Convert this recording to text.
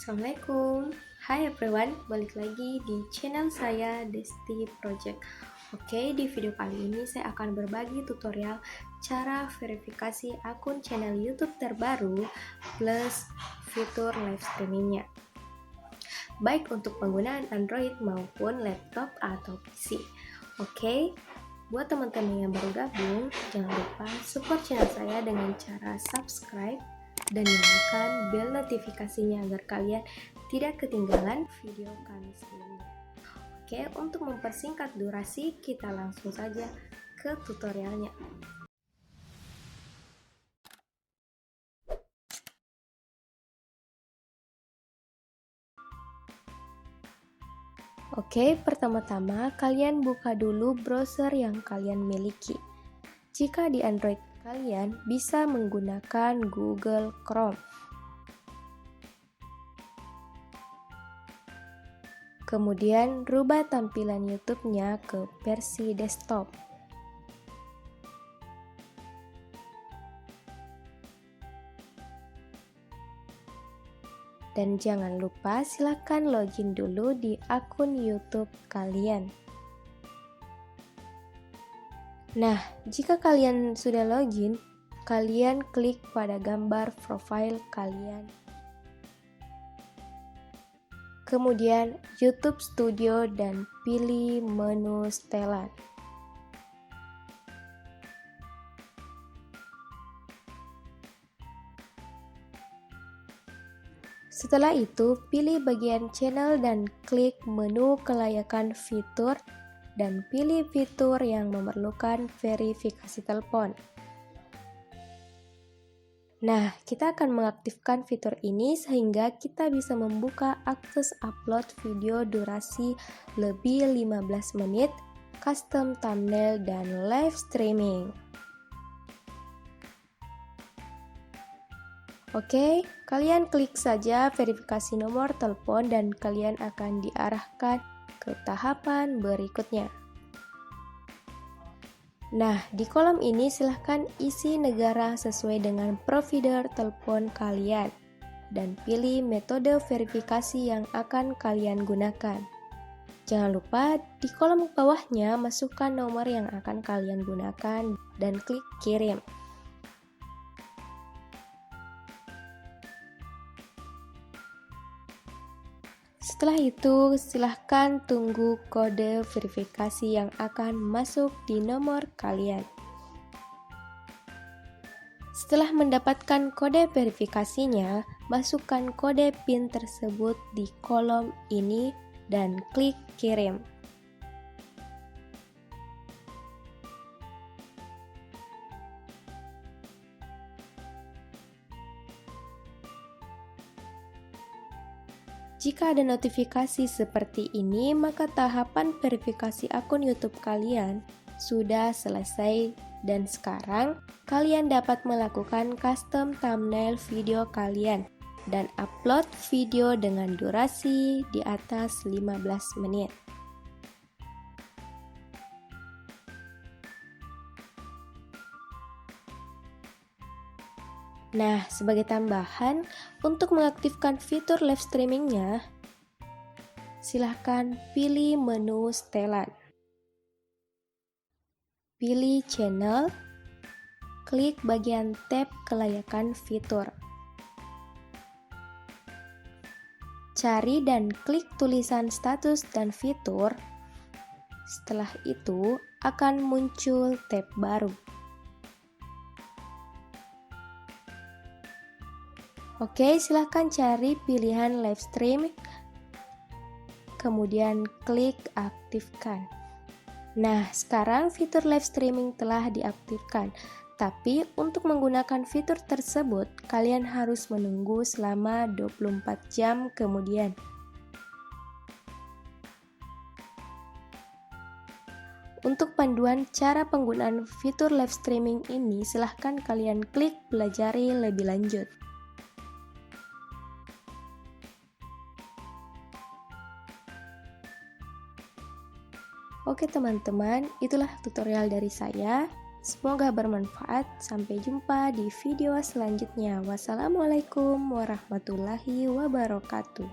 Assalamualaikum. Hai everyone, balik lagi di channel saya Desti Project. Oke, di video kali ini saya akan berbagi tutorial cara verifikasi akun channel YouTube terbaru plus fitur live streamingnya. Baik untuk penggunaan Android maupun laptop atau PC. Oke, buat teman-teman yang baru gabung, jangan lupa support channel saya dengan cara subscribe dan nyalakan bel notifikasinya agar kalian tidak ketinggalan video kami sebelumnya. Oke, untuk mempersingkat durasi, kita langsung saja ke tutorialnya. Oke, pertama-tama kalian buka dulu browser yang kalian miliki. Jika di Android kalian bisa menggunakan Google Chrome. Kemudian rubah tampilan YouTube-nya ke versi desktop. Dan jangan lupa silakan login dulu di akun YouTube kalian. Nah, jika kalian sudah login, kalian klik pada gambar profile kalian. Kemudian YouTube Studio dan pilih menu setelan. Setelah itu, pilih bagian channel dan klik menu kelayakan fitur dan pilih fitur yang memerlukan verifikasi telepon. Nah, kita akan mengaktifkan fitur ini sehingga kita bisa membuka akses upload video durasi lebih 15 menit, custom thumbnail, dan live streaming. Oke, kalian klik saja verifikasi nomor telepon dan kalian akan diarahkan ke tahapan berikutnya. Nah, di kolom ini silahkan isi negara sesuai dengan provider telepon kalian dan pilih metode verifikasi yang akan kalian gunakan. Jangan lupa di kolom bawahnya masukkan nomor yang akan kalian gunakan dan klik kirim. Setelah itu, silahkan tunggu kode verifikasi yang akan masuk di nomor kalian. Setelah mendapatkan kode verifikasinya, masukkan kode PIN tersebut di kolom ini dan klik kirim. Jika ada notifikasi seperti ini, maka tahapan verifikasi akun YouTube kalian sudah selesai dan sekarang kalian dapat melakukan custom thumbnail video kalian dan upload video dengan durasi di atas 15 menit. Nah, sebagai tambahan, untuk mengaktifkan fitur live streamingnya, silahkan pilih menu setelan. Pilih channel, klik bagian tab kelayakan fitur. Cari dan klik tulisan status dan fitur. Setelah itu, akan muncul tab baru. Oke, silahkan cari pilihan live stream, kemudian klik aktifkan. Nah, sekarang fitur live streaming telah diaktifkan, tapi untuk menggunakan fitur tersebut, kalian harus menunggu selama 24 jam kemudian. Untuk panduan cara penggunaan fitur live streaming ini, silahkan kalian klik pelajari lebih lanjut. Oke teman-teman, itulah tutorial dari saya. Semoga bermanfaat. Sampai jumpa di video selanjutnya. Wassalamualaikum warahmatullahi wabarakatuh.